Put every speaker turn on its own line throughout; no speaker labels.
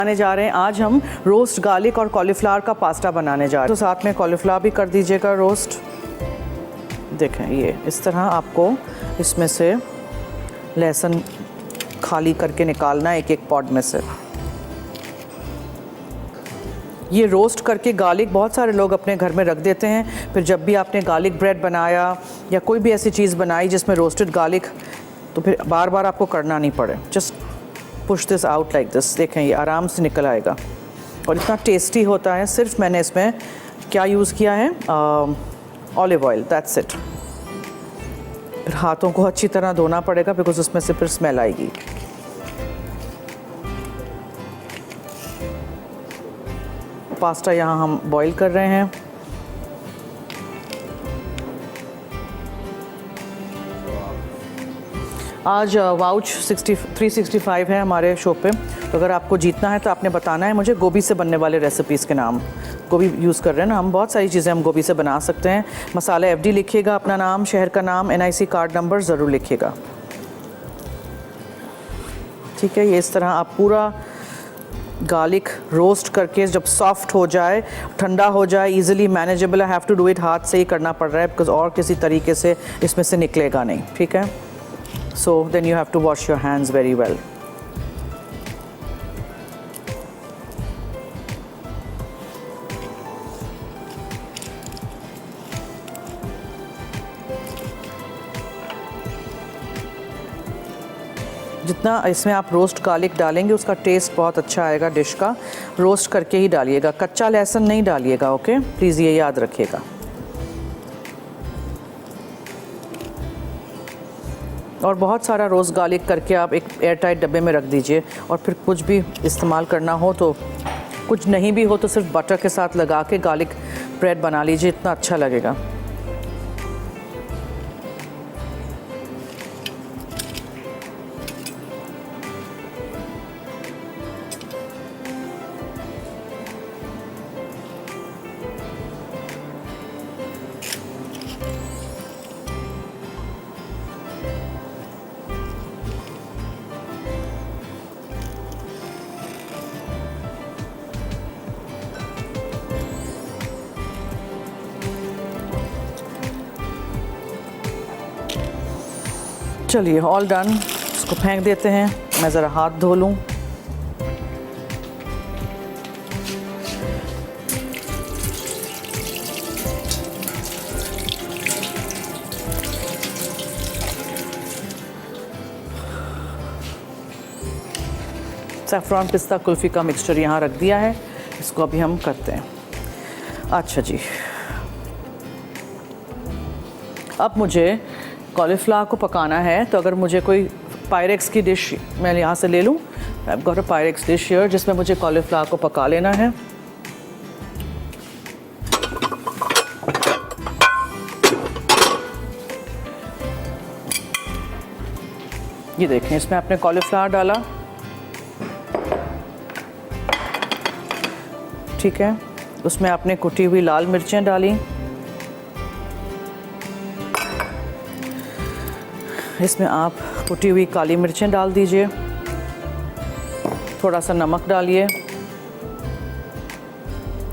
बनाने जा रहे हैं। आज हम रोस्ट गार्लिक और कॉलीफ्लावर का पास्ता बनाने जा रहे हैं। तो साथ में कॉलीफ्लावर भी कर दीजिएगा रोस्ट। देखें ये इस तरह आपको इसमें से लहसुन खाली करके निकालना है एक एक पॉट में से। ये रोस्ट करके गार्लिक बहुत सारे लोग अपने घर में रख देते हैं, फिर जब भी आपने गार्लिक ब्रेड बनाया या कोई भी ऐसी चीज़ बनाई जिसमें रोस्टेड गार्लिक, तो फिर बार बार आपको करना नहीं पड़े। Just push this out like this. देखें ये आराम से निकल आएगा और इतना टेस्टी होता है। सिर्फ मैंने इसमें क्या यूज़ किया है, ऑलिव ऑयल, दैट्स इट। फिर हाथों को अच्छी तरह धोना पड़ेगा बिकॉज उसमें से फिर स्मेल आएगी। पास्ता यहाँ हम बॉईल कर रहे हैं। आज वाउच 365 है हमारे शो पे, तो अगर आपको जीतना है तो आपने बताना है मुझे गोभी से बनने वाले रेसिपीज़ के नाम। गोभी यूज़ कर रहे हैं ना हम, बहुत सारी चीज़ें हम गोभी से बना सकते हैं। मसाला FD लिखिएगा, अपना नाम, शहर का नाम, NIC कार्ड नंबर ज़रूर लिखिएगा, ठीक है। ये इस तरह आप पूरा गार्लिक रोस्ट करके जब सॉफ्ट हो जाए, ठंडा हो जाए, easily manageable, I have to do it, हाथ से ही करना पड़ रहा है बिकॉज और किसी तरीके से इसमें से निकलेगा नहीं, ठीक है। So then you have to wash your hands very well. जितना इसमें आप रोस्ट गार्लिक डालेंगे उसका टेस्ट बहुत अच्छा आएगा डिश का। रोस्ट करके ही डालिएगा, कच्चा लहसुन नहीं डालिएगा, ओके, प्लीज़ ये याद रखिएगा। और बहुत सारा रोस्ट गार्लिक करके आप एक एयर टाइट डब्बे में रख दीजिए, और फिर कुछ भी इस्तेमाल करना हो तो, कुछ नहीं भी हो तो सिर्फ बटर के साथ लगा के गार्लिक ब्रेड बना लीजिए, इतना अच्छा लगेगा। चलिए ऑल डन, इसको फेंक देते हैं। मैं ज़रा हाथ धो लूँ। सैफ़रॉन पिस्ता कुल्फ़ी का मिक्सचर यहाँ रख दिया है, इसको अभी हम करते हैं। अच्छा जी, अब मुझे कॉलीफ्लावर को पकाना है, तो अगर मुझे कोई पायरेक्स की डिश मैं यहाँ से ले लूँ, I have got a Pyrex dish here जिसमें मुझे कॉलीफ्लावर को पका लेना है। ये देखें, इसमें आपने कॉलीफ्लावर डाला, ठीक है, उसमें आपने कुटी हुई लाल मिर्चें डाली, इसमें आप कुटी हुई काली मिर्चें डाल दीजिए, थोड़ा सा नमक डालिए,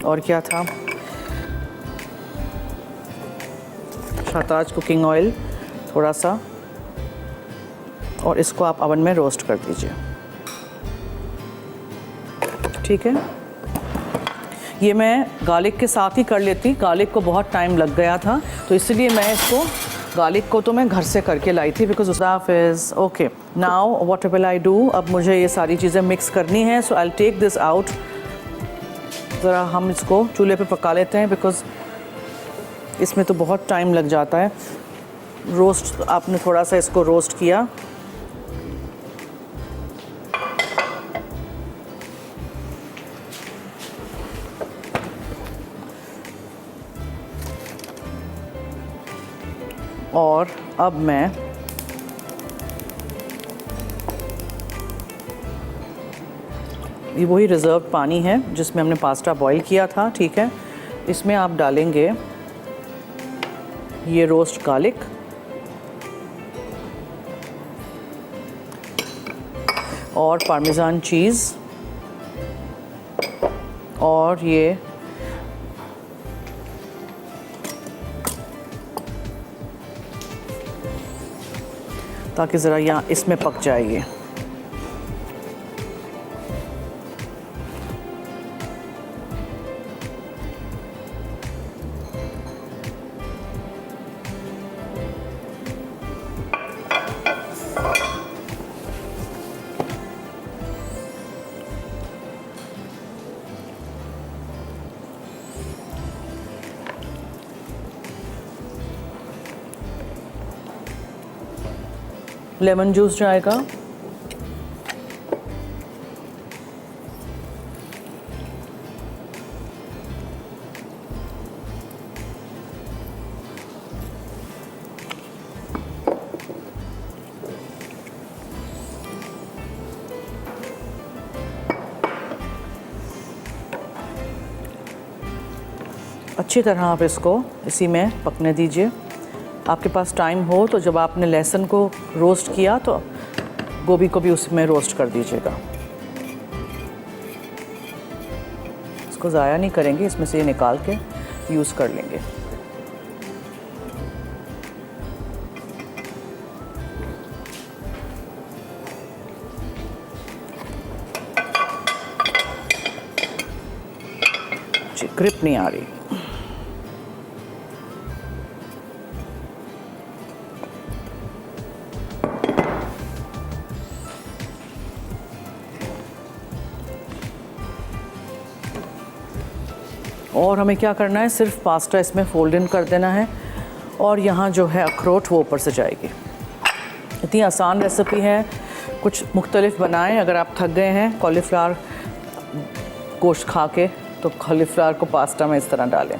और क्या था, शाहताज कुकिंग ऑयल थोड़ा सा, और इसको आप अवन में रोस्ट कर दीजिए, ठीक है। ये मैं गार्लिक के साथ ही कर लेती, गार्लिक को बहुत टाइम लग गया था, तो इसलिए मैं इसको, गार्लिक को तो मैं घर से करके लाई थी because staff is okay. Now what will I do, अब मुझे ये सारी चीज़ें मिक्स करनी है, so I will take this out. ज़रा हम इसको चूल्हे पे पका लेते हैं बिकॉज इसमें तो बहुत टाइम लग जाता है। रोस्ट आपने थोड़ा सा इसको रोस्ट किया, और अब मैं ये वही रिज़र्व पानी है जिसमें हमने पास्ता बॉईल किया था, ठीक है, इसमें आप डालेंगे ये रोस्ट गार्लिक, और पार्मेज़ान चीज़, और ये ताकि ज़रा यहाँ इसमें पक जाए ये। लेमन जूस जाएगा, अच्छी तरह आप इसको इसी में पकने दीजिए। आपके पास टाइम हो तो जब आपने लहसुन को रोस्ट किया तो गोभी को भी उसमें रोस्ट कर दीजिएगा। इसको ज़ाया नहीं करेंगे, इसमें से ये निकाल के यूज़ कर लेंगे। जी, ग्रिप नहीं आ रही। और हमें क्या करना है, सिर्फ पास्ता इसमें फोल्ड इन कर देना है और यहाँ जो है अखरोट वो ऊपर से जाएगी। इतनी आसान रेसिपी है, कुछ मुख्तलिफ बनाएं। अगर आप थक गए हैं कॉलीफ्लावर गोश्त खा के तो कॉलीफ्लावर को पास्ता में इस तरह डालें।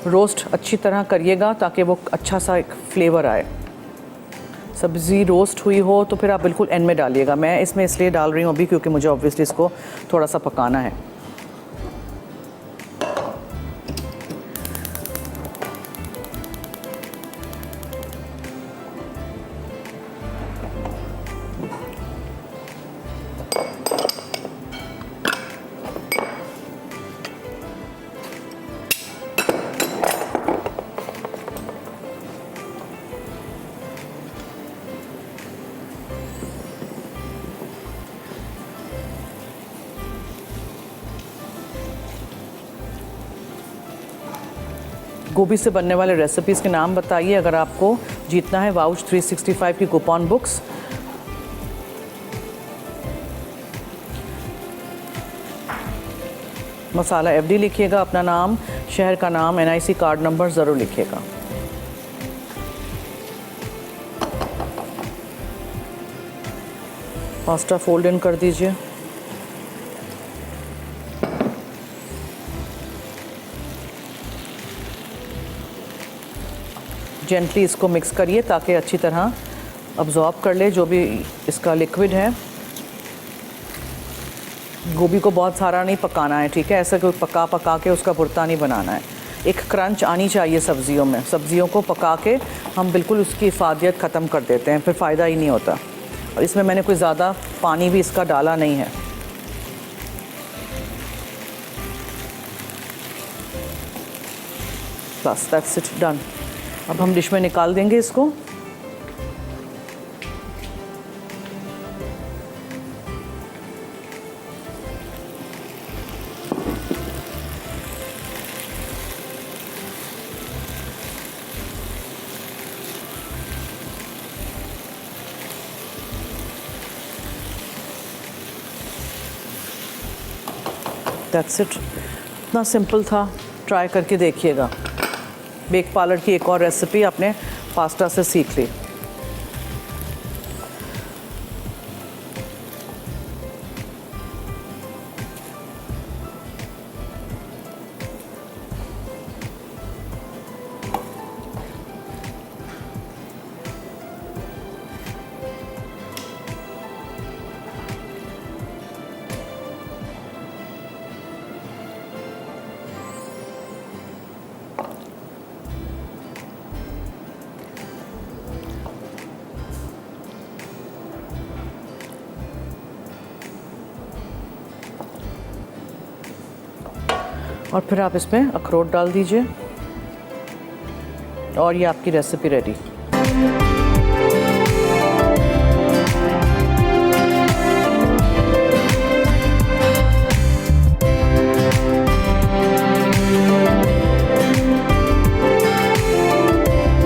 रोस्ट अच्छी तरह करिएगा ताकि वो अच्छा सा एक फ्लेवर आए। सब्ज़ी रोस्ट हुई हो तो फिर आप बिल्कुल एंड में डालिएगा। मैं इसमें इसलिए डाल रही हूँ अभी क्योंकि मुझे ऑब्वियसली इसको थोड़ा सा पकाना है। गोभी से बनने वाले रेसिपीज़ के नाम बताइए अगर आपको जीतना है वाउच 365 की कूपन बुक्स। मसाला एफडी लिखिएगा, अपना नाम, शहर का नाम, एनआईसी कार्ड नंबर ज़रूर लिखिएगा। पास्ता फोल्ड इन कर दीजिए। जेंटली इसको मिक्स करिए ताकि अच्छी तरह अब्जॉर्ब कर ले जो भी इसका लिक्विड है। गोभी को बहुत सारा नहीं पकाना है, ठीक है? ऐसा कोई पका के उसका भुर्ता नहीं बनाना है। एक क्रंच आनी चाहिए सब्जियों में। सब्जियों को पका के हम बिल्कुल उसकी इफादियत ख़त्म कर देते हैं, फिर फ़ायदा ही नहीं होता। और इसमें मैंने कोई ज़्यादा पानी भी इसका डाला नहीं है। बस दैट्स इट, डन। अब हम डिश में निकाल देंगे इसको। दैट्स इट, इतना सिंपल था, ट्राई करके देखिएगा। बेक पार्लर की एक और रेसिपी आपने पास्ता से सीख ली। और फिर आप इसमें अखरोट डाल दीजिए और ये आपकी रेसिपी रेडी।